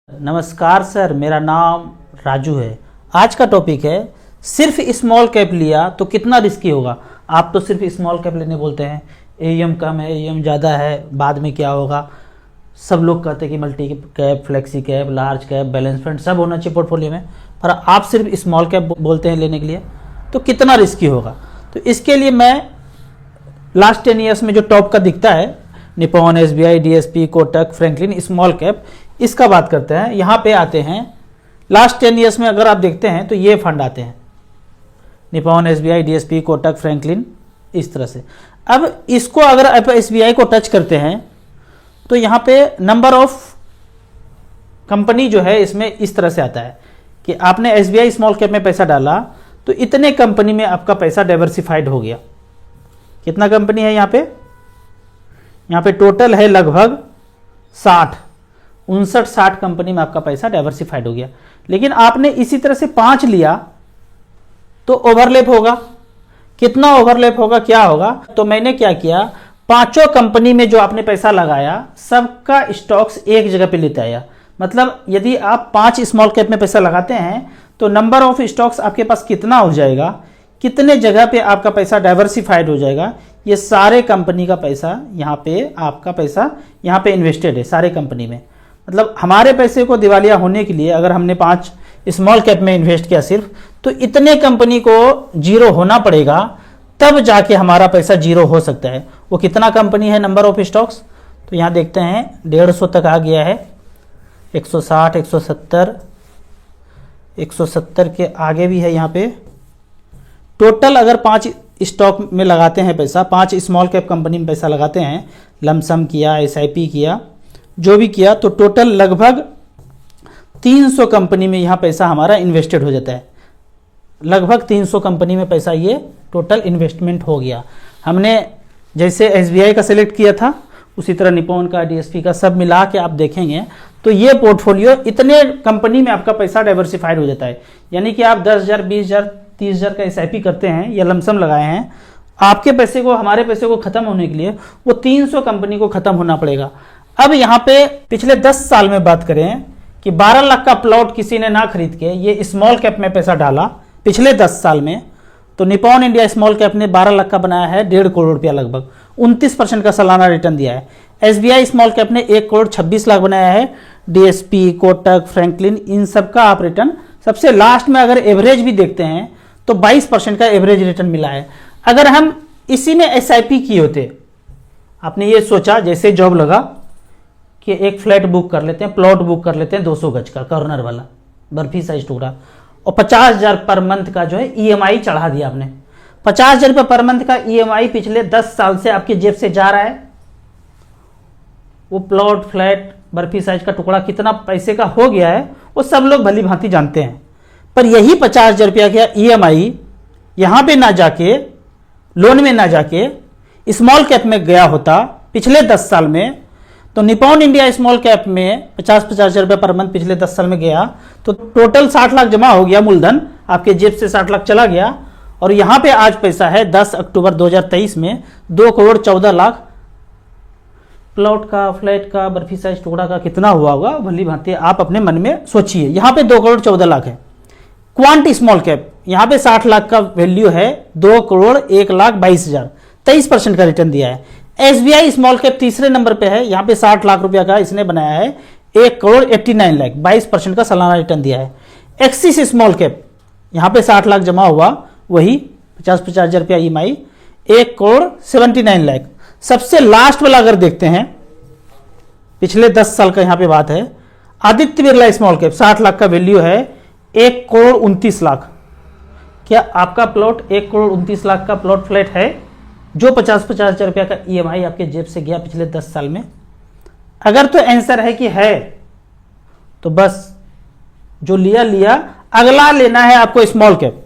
नमस्कार सर, मेरा नाम राजू है। आज का टॉपिक है सिर्फ स्मॉल कैप लिया तो कितना रिस्की होगा। आप तो सिर्फ स्मॉल कैप लेने बोलते हैं, एईएम कम है, एईएम ज़्यादा है, बाद में क्या होगा। सब लोग कहते हैं कि multi cap, flexi cap, large cap, balance fund सब होना चाहिए पोर्टफोलियो में, पर आप सिर्फ स्मॉल कैप बोलते हैं लेने के लिए, तो कितना रिस्की होगा। तो इसके लिए मैं लास्ट 10 ईयर्स में जो टॉप का दिखता है, Nippon, SBI, DSP, Kotak, Franklin, small cap, इसका बात करते हैं। यहाँ पे आते हैं लास्ट 10 ईयर्स में अगर आप देखते हैं तो ये फंड आते हैं, Nippon, SBI, DSP, Kotak, Franklin, इस तरह से। अब इसको अगर आप एसबीआई को टच करते हैं तो यहाँ पे नंबर ऑफ कंपनी जो है इसमें इस तरह से आता है कि आपने एसबीआई स्मॉल कैप में पैसा डाला तो इतने कंपनी में आपका पैसा डाइवर्सिफाइड हो गया। कितना कंपनी है यहाँ पे टोटल है लगभग 59-60 कंपनी में आपका पैसा डाइवर्सिफाइड हो गया। लेकिन आपने इसी तरह से 5 लिया तो ओवरलैप होगा। कितना ओवरलैप होगा, क्या होगा, तो मैंने क्या किया, 5 कंपनी में जो आपने पैसा लगाया सबका स्टॉक्स एक जगह पे लेते आया। मतलब यदि आप 5 स्मॉल कैप में पैसा लगाते हैं तो नंबर ऑफ स्टॉक्स आपके पास कितना हो जाएगा, कितने जगह पे आपका पैसा डाइवर्सिफाइड हो जाएगा, ये सारे कंपनी का पैसा यहाँ पे, आपका पैसा यहाँ पे इन्वेस्टेड है सारे कंपनी में। मतलब हमारे पैसे को दिवालिया होने के लिए अगर हमने 5 स्मॉल कैप में इन्वेस्ट किया सिर्फ, तो इतने कंपनी को जीरो होना पड़ेगा, तब जाके हमारा पैसा जीरो हो सकता है। वो कितना कंपनी है, नंबर ऑफ स्टॉक्स, तो यहाँ देखते हैं 150 तक आ गया है, 160, 170 के आगे भी है। यहाँ पे टोटल अगर 5 स्टॉक में लगाते हैं पैसा, 5 स्मॉल कैप कंपनी में पैसा लगाते हैं, लमसम किया, एसआईपी किया, जो भी किया, तो टोटल लगभग 300 कंपनी में यहाँ पैसा हमारा इन्वेस्टेड हो जाता है। लगभग 300 कंपनी में पैसा ये टोटल इन्वेस्टमेंट हो गया। हमने जैसे एसबीआई का सिलेक्ट किया था उसी तरह निप्पॉन का, डीएसपी का, सब मिला के आप देखेंगे तो ये पोर्टफोलियो इतने कंपनी में आपका पैसा डाइवर्सिफाइड हो जाता है। यानी कि आप 10,000, 20,000, 30,000 का एसआईपी करते हैं या लमसम लगाए हैं, आपके पैसे को, हमारे पैसे को खत्म होने के लिए वो 300 कंपनी को खत्म होना पड़ेगा। अब यहाँ पे पिछले 10 साल में बात करें कि 12 लाख का प्लॉट किसी ने ना खरीद के ये स्मॉल कैप में पैसा डाला पिछले 10 साल में, तो निप्पॉन इंडिया स्मॉल कैप ने 12 लाख का बनाया है 1.5 करोड़ रुपया, लगभग 29% का सालाना रिटर्न दिया है। एसबीआई स्मॉल कैप ने 1 करोड़ 26 लाख बनाया है। डीएसपी, कोटक, फ्रैंकलिन, इन सब का आप रिटर्न सबसे लास्ट में अगर एवरेज भी देखते हैं तो 22% का एवरेज रिटर्न मिला है। अगर हम इसी में एसआईपी किए होते, आपने ये सोचा जैसे जॉब लगा कि एक फ्लैट बुक कर लेते हैं, प्लॉट बुक कर लेते हैं 200 गज का कॉर्नर वाला बर्फी साइज टुकड़ा, और 50,000 पर मंथ का जो है ईएमआई चढ़ा दिया आपने। 50,000 रुपये पर मंथ का ईएमआई पिछले 10 साल से आपकी जेब से जा रहा है। वो प्लॉट, फ्लैट, बर्फी साइज का टुकड़ा कितना पैसे का हो गया है वो सब लोग भली भांति जानते हैं। पर यही 50,000 रुपया का ईएमआई यहां पे ना जाके, लोन में ना जाके, स्मॉल कैप में गया होता पिछले 10 साल में, तो निप्पॉन इंडिया स्मॉल कैप में 50,000 रुपये पर मंथ पिछले 10 साल में गया तो टोटल 60 लाख जमा हो गया, मूलधन आपके जेब से 60 लाख चला गया। और यहां पे आज पैसा है 10 अक्टूबर 2023 में 2 करोड़ 14 लाख। प्लॉट का, फ्लैट का, बर्फी साइज टुकड़ा का कितना हुआ होगा भली भांति आप अपने मन में सोचिए। यहां पे 2 करोड़ 14 लाख है। क्वांट स्मॉल कैप यहाँ पे 60 लाख का वैल्यू है, 2 करोड़ 1,22,000, 23% का रिटर्न दिया है। एसबीआई स्मॉल कैप तीसरे नंबर पे है, यहाँ पे 60 लाख रुपया का इसने बनाया है, 1 करोड़ 89 लाख, 22% का सालाना रिटर्न दिया है। एक्सिस स्मॉल कैप यहाँ पे 60 लाख जमा हुआ, वही 50,000 रुपया ईएमआई, 1 करोड़ 79 लाख। सबसे लास्ट वाला अगर देखते हैं पिछले 10 साल का यहाँ पे बात है, आदित्य बिरला स्मॉल कैप 60 लाख का वैल्यू है, 1 करोड़ 29 लाख। क्या आपका प्लॉट 1 करोड़ 29 लाख का प्लॉट फ्लैट है जो 50,000 रुपया का ईएमआई आपके जेब से गया पिछले 10 साल में? अगर तो आंसर है कि है तो बस जो लिया, अगला लेना है आपको स्मॉल कैप,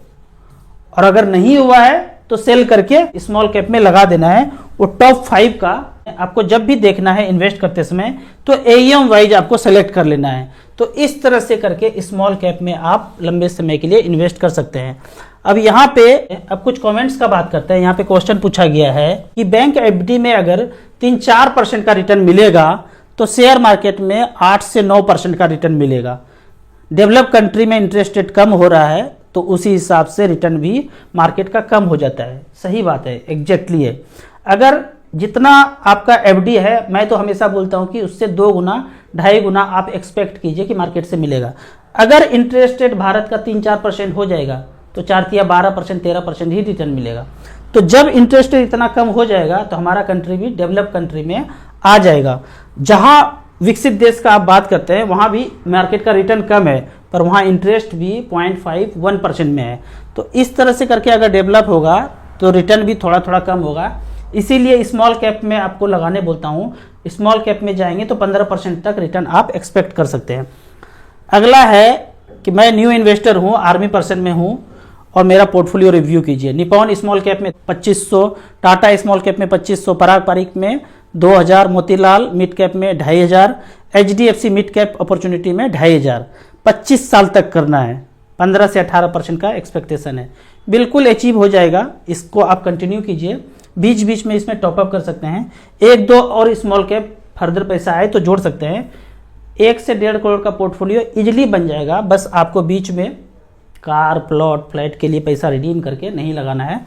और अगर नहीं हुआ है तो सेल करके स्मॉल कैप में लगा देना है। वो टॉप 5 का आपको जब भी देखना है इन्वेस्ट करते समय तो एईएम वाइज आपको सेलेक्ट कर लेना है। तो इस तरह से करके स्मॉल कैप में आप लंबे समय के लिए इन्वेस्ट कर सकते हैं। अब यहाँ पे अब कुछ कमेंट्स का बात करते हैं। यहाँ पे क्वेश्चन पूछा गया है कि बैंक एफडी में अगर 3-4% का रिटर्न मिलेगा तो शेयर मार्केट में 8 से 9% का रिटर्न मिलेगा। डेवलप कंट्री में इंटरेस्ट रेट कम हो रहा है तो उसी हिसाब से रिटर्न भी मार्केट का कम हो जाता है। सही बात है, एग्जैक्टली है। अगर जितना आपका एफडी है, मैं तो हमेशा बोलता हूं कि उससे 2 गुना 2.5 गुना आप एक्सपेक्ट कीजिए कि मार्केट से मिलेगा। अगर इंटरेस्ट रेट भारत का 3-4% हो जाएगा तो 4-12%, 13% ही रिटर्न मिलेगा। तो जब इंटरेस्ट रेट इतना कम हो जाएगा तो हमारा कंट्री भी डेवलप कंट्री में आ जाएगा। जहां विकसित देश का आप बात करते हैं वहां भी मार्केट का रिटर्न कम है, पर वहां इंटरेस्ट भी 0.51% में है। तो इस तरह से करके अगर डेवलप होगा तो रिटर्न भी थोड़ा थोड़ा कम होगा। इसीलिए स्मॉल कैप में आपको लगाने बोलता हूं। स्मॉल कैप में जाएंगे तो 15% तक रिटर्न आप एक्सपेक्ट कर सकते हैं। अगला है कि मैं न्यू इन्वेस्टर हूं, आर्मी पर्सन में हूं और मेरा पोर्टफोलियो रिव्यू कीजिए। निपॉन स्मॉल कैप में 2500, टाटा स्मॉल कैप में 2500, पराग पारिक में 2000, मोतीलाल मिड कैप में 2500, HDFC मिड कैप अपॉर्चुनिटी में 2500। 25 साल तक करना है, 15 से 18% का एक्सपेक्टेशन है। बिल्कुल अचीव हो जाएगा। इसको आप कंटिन्यू कीजिए, बीच बीच में इसमें टॉपअप कर सकते हैं। 1-2 और स्मॉल कैप फर्दर पैसा आए तो जोड़ सकते हैं। 1 से 1.5 करोड़ का पोर्टफोलियो इजिली बन जाएगा। बस आपको बीच में कार, प्लॉट, फ्लैट के लिए पैसा रिडीम करके नहीं लगाना है।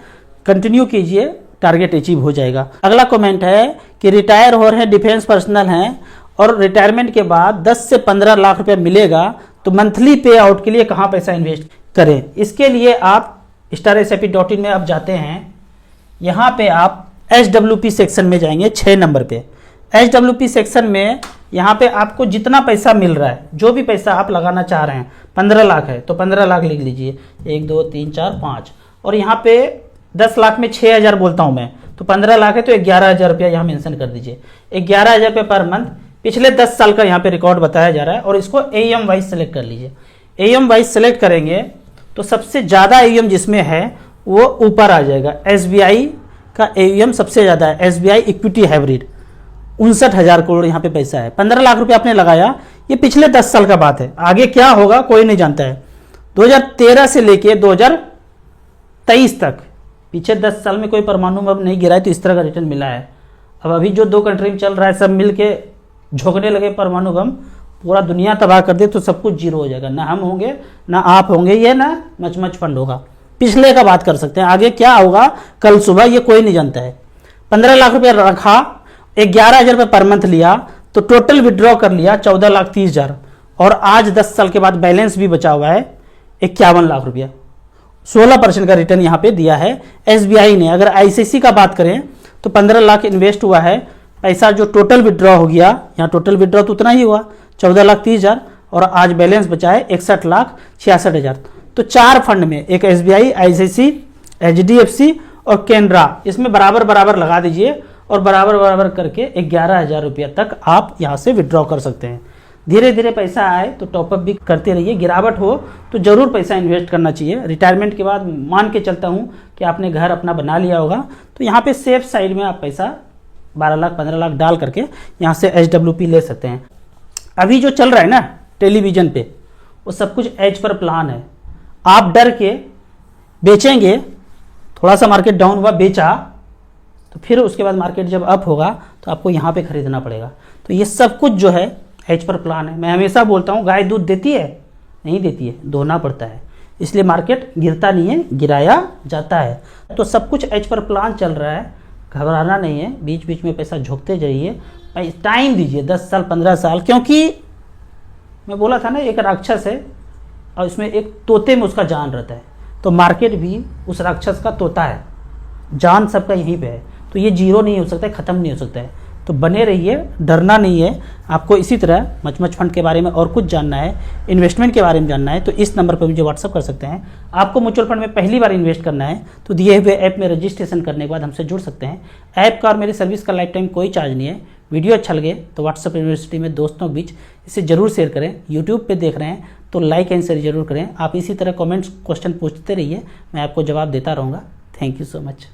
कंटिन्यू कीजिए, टारगेट अचीव हो जाएगा। अगला कमेंट है कि रिटायर हो रहे हैं, डिफेंस पर्सनल हैं और रिटायरमेंट के बाद 10 से 15 लाख रुपए मिलेगा तो मंथली पे आउट के लिए कहाँ पैसा इन्वेस्ट करें। इसके लिए आप StarSIP.in में आप जाते हैं। यहाँ पे आप HWP सेक्शन में जाएंगे, 6 नंबर पे। HWP सेक्शन में यहाँ पे आपको जितना पैसा मिल रहा है, जो भी पैसा आप लगाना चाह रहे हैं, 15 लाख है तो 15 लाख लिख लीजिए, 1 2 3 4 5। और यहाँ पे 10 लाख में 6000 बोलता हूँ मैं, तो 15 लाख है तो 11,000 रुपया यहाँ मेंशन कर दीजिए। 11,000 रुपये पर मंथ, पिछले 10 साल का यहाँ पे रिकॉर्ड बताया जा रहा है। और इसको AUM वाइज सेलेक्ट कर लीजिए। AUM वाइज सेलेक्ट करेंगे तो सबसे ज़्यादा AUM जिसमें है वो ऊपर आ जाएगा। SBI का AUM सबसे ज़्यादा है, SBI इक्विटी हाइब्रिड, 59,000 करोड़ यहाँ पे पैसा है। 15 लाख रुपए आपने लगाया, ये पिछले 10 साल का बात है। आगे क्या होगा कोई नहीं जानता है। 2013 से लेके 2023 तक, पीछे 10 साल में कोई परमाणु बम नहीं गिरा है तो इस तरह का रिटर्न मिला है। अब अभी जो 2 कंट्री में चल रहा है, सब मिल के झोंकने लगे परमाणु बम, पूरा दुनिया तबाह कर दे तो सब कुछ जीरो हो जाएगा। ना हम होंगे, ना आप होंगे, ये ना मच फंड होगा। पिछले का बात कर सकते हैं, आगे क्या होगा कल सुबह ये कोई नहीं जानता है। 15 लाख रुपया रखा, 11,000 रुपये पर मंथ लिया तो टोटल विड्रॉ कर लिया 14,30,000। और आज 10 साल के बाद बैलेंस भी बचा हुआ है 51 लाख रुपया। 16% का रिटर्न यहाँ पे दिया है SBI ने। अगर ICICI का बात करें तो 15 लाख इन्वेस्ट हुआ है, पैसा जो टोटल विड्रॉ हो गया, यहाँ टोटल विड्रॉ तो उतना ही हुआ 14,30,000 और आज बैलेंस बचा है 61,66,000। तो 4 फंड में, एक SBI, ICICI, HDFC और केनरा, इसमें बराबर बराबर लगा दीजिए और बराबर बराबर करके 11,000 रुपया तक आप यहाँ से विड्रॉ कर सकते हैं। धीरे धीरे पैसा आए तो टॉपअप भी करते रहिए। गिरावट हो तो जरूर पैसा इन्वेस्ट करना चाहिए। रिटायरमेंट के बाद मान के चलता हूँ कि आपने घर अपना बना लिया होगा तो यहाँ पे सेफ साइड में आप पैसा 12 लाख 15 लाख डाल करके यहाँ से HWP ले सकते हैं। अभी जो चल रहा है ना टेलीविजन पे, वो सब कुछ एज पर प्लान है। आप डर के बेचेंगे, थोड़ा सा मार्केट डाउन हुआ, बेचा, तो फिर उसके बाद मार्केट जब अप होगा तो आपको यहाँ पे खरीदना पड़ेगा। तो ये सब कुछ जो है एज पर प्लान है। मैं हमेशा बोलता हूँ गाय दूध देती है? नहीं देती है, दोहना पड़ता है। इसलिए मार्केट गिरता नहीं है, गिराया जाता है। तो सब कुछ एज पर प्लान चल रहा है, घबराना नहीं है। बीच बीच में पैसा झोंकते जाइए, टाइम दीजिए 10 साल 15 साल। क्योंकि मैं बोला था ना एक राक्षस है और इसमें एक तोते में उसका जान रहता है, तो मार्केट भी उस राक्षस का तोता है, जान सबका यहीं पे है। तो ये जीरो नहीं हो सकता है, ख़त्म नहीं हो सकता है। तो बने रहिए, डरना नहीं है। आपको इसी तरह मच फंड के बारे में और कुछ जानना है, इन्वेस्टमेंट के बारे में जानना है तो इस नंबर पर मुझे व्हाट्सअप कर सकते हैं। आपको म्यूचुअल फंड में पहली बार इन्वेस्ट करना है तो दिए हुए ऐप में रजिस्ट्रेशन करने के बाद हमसे जुड़ सकते हैं। ऐप का और मेरी सर्विस का लाइफ टाइम कोई चार्ज नहीं है। वीडियो अच्छा लगे तो व्हाट्सअप यूनिवर्सिटी में दोस्तों के बीच इसे जरूर शेयर करें। यूट्यूब पे देख रहे हैं तो लाइक एंड शेयर जरूर करें। आप इसी तरह कमेंट्स क्वेश्चन पूछते रहिए, मैं आपको जवाब देता रहूँगा। Thank you so much.